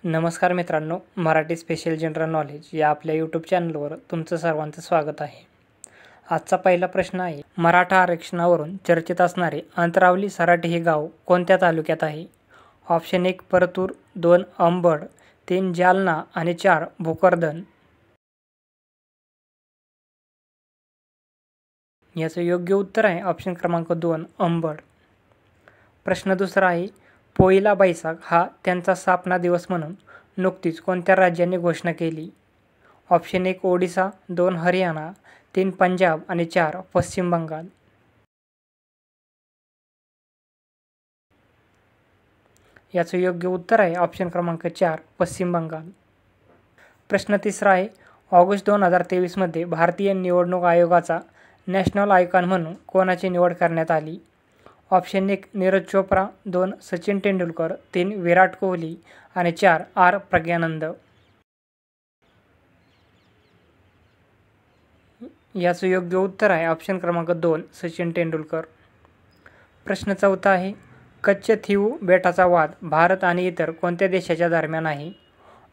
नमस्कार मित्रांनो, Marathi special general knowledge या आपल्या यूट्यूब चॅनलवर तुमचं सर्वांचं स्वागत आहे. आजचा पहिला प्रश्न आहे, मराठा आरक्षणावरून चर्चेत असणारे अंतरावली सराटी हे गाव कोणत्या तालुक्यात आहे? ऑप्शन 1 परतूर, 2 अंबड, 3 जालना आणि 4 भोकरदन. याचं योग्य उत्तर आहे ऑप्शन क्रमांक 2 अंबड. प्रश्न दुसरा आहे, पोइला बैसाख हा त्यांचा स्थापना दिवस म्हणून नुकतीच कोणत्या राज्यांनी घोषणा केली? ऑप्शन 1 ओडिसा, 2 हरियाणा, 3 पंजाब आणि 4 पश्चिम बंगाल. याचं योग्य उत्तर आहे ऑप्शन क्रमांक 4 पश्चिम बंगाल. प्रश्न तिसरा आहे, ऑगस्ट 2023 मध्ये भारतीय निवडणूक आयोगाचा नॅशनल आयकॉन म्हणून कोणाची निवड करण्यात आली? ऑप्शन 1 नीरज चोप्रा, 2 सचिन तेंडुलकर, 3 विराट कोहली आणि 4 आर प्रज्ञानंद. याचं योग्य उत्तर आहे ऑप्शन क्रमांक 2 सचिन तेंडुलकर. प्रश्न चौथा आहे, कच्छ थीऊ बेटाचा वाद भारत आणि इतर कोणत्या देशाच्या दरम्यान आहे?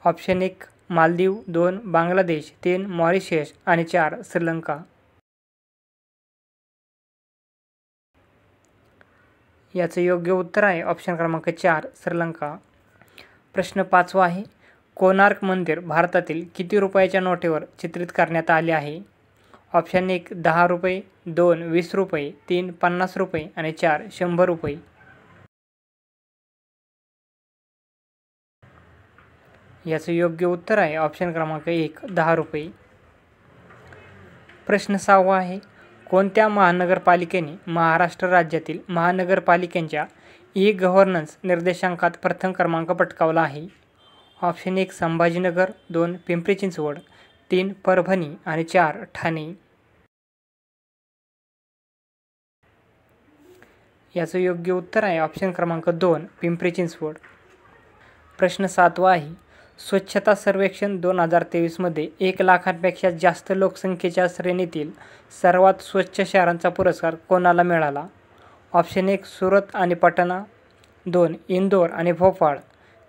ऑप्शन 1 मालदीव, 2 बांगलादेश, 3 मॉरिशस आणि 4 श्रीलंका. याचं योग्य उत्तर आहे ऑप्शन क्रमांक 4 श्रीलंका. प्रश्न पाचवा आहे, कोणार्क मंदिर भारतातील किती रुपयाच्या नोटेवर चित्रित करण्यात आले आहे? ऑप्शन 1 10 रुपये, 2 20 रुपये, 3 50 रुपये आणि 4 100 रुपये. याचं योग्य उत्तर आहे ऑप्शन क्रमांक 1 10 रुपये. प्रश्न सहावा आहे, कोणत्या महानगरपालिकेने महाराष्ट्र राज्यातील महानगरपालिकांच्या ई-गव्हर्नन्स निर्देशांकात प्रथम क्रमांक पटकावला आहे? ऑप्शन 1 संभाजीनगर, 2 पिंपरी चिंचवड, 3 परभणी आणि 4 ठाणे. याचं योग्य उत्तर आहे ऑप्शन क्रमांक 2 पिंपरी चिंचवड. प्रश्न सातवा आहे, स्वच्छता सर्वेक्षण 2023 मध्ये 1 लाखांपेक्षा जास्त लोकसंख्येच्या श्रेणीतील सर्वात स्वच्छ शहरांचा पुरस्कार कोणाला मिळाला? ऑप्शन 1 सुरत आणि पटना, 2 इंदोर आणि भोपाळ,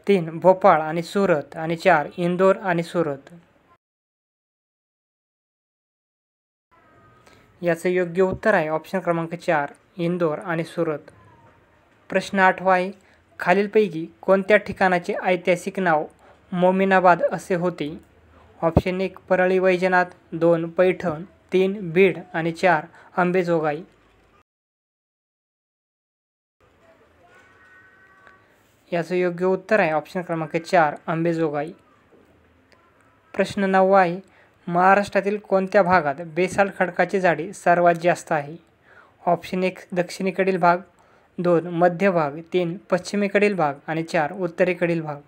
3 भोपाळ आणि सुरत आणि 4 इंदोर आणि सुरत. याचं योग्य उत्तर आहे ऑप्शन क्रमांक 4 इंदोर आणि सुरत. प्रश्न आठवा आहे, खालीलपैकी कोणत्या ठिकाणाचे ऐतिहासिक नाव मोमिनाबाद असे होते? ऑप्शन 1 परळी वैजनाथ, 2 पैठण, 3 बीड आणि 4 अंबेजोगाई. याचं योग्य उत्तर आहे ऑप्शन क्रमांक 4 अंबेजोगाई. प्रश्न 9 आहे, महाराष्ट्रातील कोणत्या भागात बेसाल्ट खडकाची जाडी सर्वात जास्त आहे? ऑप्शन 1 दक्षिणेकडील भाग, 2 मध्य भाग, 3 पश्चिमेकडील भाग आणि 4 उत्तरेकडील भाग.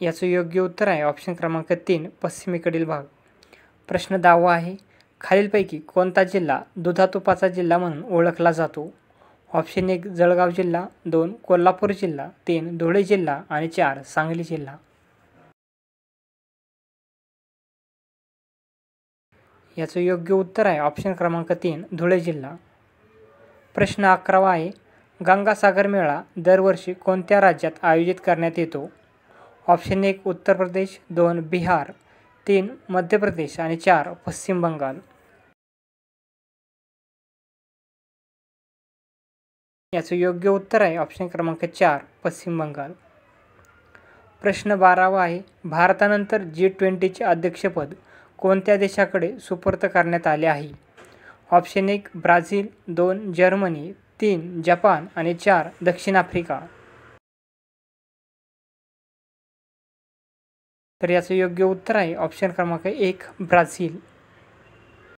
याचं योग्य उत्तर आहे ऑप्शन क्रमांक 3 पश्चिमेकडील भाग. प्रश्न 10 आहे, खालीलपैकी कोणता जिल्हा दुधातुपाचा जिल्हा म्हणून ओळखला जातो? ऑप्शन 1 जळगाव जिल्हा, 2 कोल्हापूर जिल्हा, 3 धुळे जिल्हा आणि 4 सांगली जिल्हा. याचं योग्य उत्तर आहे ऑप्शन क्रमांक 3 धुळे जिल्हा. प्रश्न 11 आहे, गंगासागर मेळा दरवर्षी कोणत्या राज्यात आयोजित करण्यात येतो? ऑप्शन 1 उत्तर प्रदेश, 2 बिहार, 3 मध्य प्रदेश आणि 4 पश्चिम बंगाल. याचं योग्य उत्तर आहे ऑप्शन क्रमांक 4 पश्चिम बंगाल. प्रश्न 12 आहे, भारतानंतर G20चे अध्यक्षपद कोणत्या देशाकडे सुपूर्द करण्यात आले आहे? ऑप्शन 1 ब्राझील, 2 जर्मनी, 3 जपान आणि 4 दक्षिण आफ्रिका. तर याचं योग्य उत्तर आहे ऑप्शन क्रमांक 1 ब्राझील.